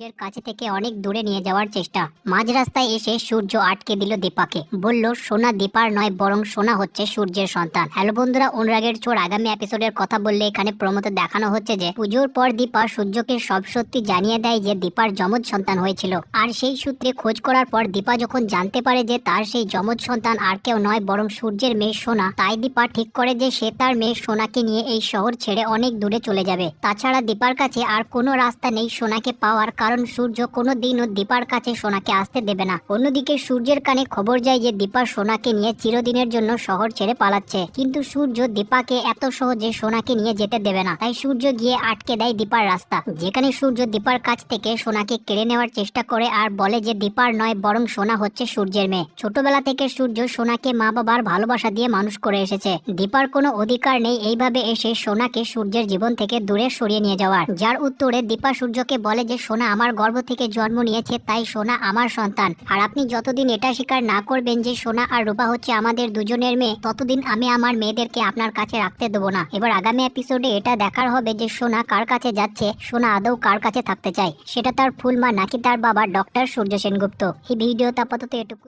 এর কাছে থেকে অনেক দূরে নিয়ে যাওয়ার চেষ্টা। মাঝ রাস্তায় এসে সূর্য আটকে দিল দীপাকে, বলল সোনা দীপার নয় বরং সোনা হচ্ছে সূর্যের সন্তান। হ্যালো বন্ধুরা, অনুরাগের ছোঁড় আগামী এপিসোডের কথা বললে এখানে প্রমোতে দেখানো হচ্ছে যে পুজোর পর দীপা সূর্যকে সব সত্যি জানিয়ে দেয় যে দীপার যমজ সন্তান হয়েছিল। আর সেই সূত্রে খোঁজ করার পর দীপা যখন জানতে পারে যে তার সেই যমজ সন্তান আর কেউ নয় বরং সূর্যের মেয়ে সোনা, তাই দীপা ঠিক করে যে সে তার মেয়ে সোনাকে নিয়ে এই শহর ছেড়ে অনেক দূরে চলে যাবে। তাছাড়া দীপার কাছে আর কোনো রাস্তা নেই সোনাকে পাওয়ার, কারণ সূর্য কোনোদিনও দীপার কাছে সোনাকে আসতে দেবে না। অন্যদিকে সূর্যের কানে খবর যায় যে দীপা সোনাকে নিয়ে চিরদিনের জন্য শহর ছেড়ে পালাচ্ছে, কিন্তু সূর্য দীপাকে এত সহজে সোনাকে নিয়ে যেতে দেবে না। তাই সূর্য গিয়ে আটকে দেয় দীপার রাস্তা, যেখানে সূর্য দীপার কাছ থেকে সোনাকে কেড়ে নেওয়ার চেষ্টা করে আর বলে যে দীপার নয় বরং সোনা হচ্ছে সূর্যের মেয়ে। ছোটবেলা থেকে সূর্য সোনাকে মা বাবার ভালোবাসা দিয়ে মানুষ করে এসেছে। দীপার কোনো অধিকার নেই এইভাবে এসে সোনাকে সূর্যের জীবন থেকে দূরে সরিয়ে নিয়ে যাওয়ার। যার উত্তরে দীপা সূর্যকে বলে যে সোনা আমার গর্ভ থেকে জন্ম নিয়েছে, তাই সোনা আমার সন্তান। আর আপনি যতদিন এটা স্বীকার না করবেন যে সোনা আর রূপা হচ্ছে আমাদের দুজনের মেয়ে, ততদিন আমি আমার মেয়েদেরকে আপনার কাছে রাখতে দেবো না। এবার আগামী এপিসোডে এটা দেখার হবে যে সোনা কার কাছে যাচ্ছে, সোনা আদৌ কার কাছে থাকতে চায়, সেটা তার ফুল মা নাকি তার বাবা ডক্টর সূর্য সেনগুপ্ত। এই ভিডিওতে আপাতত এটুকু।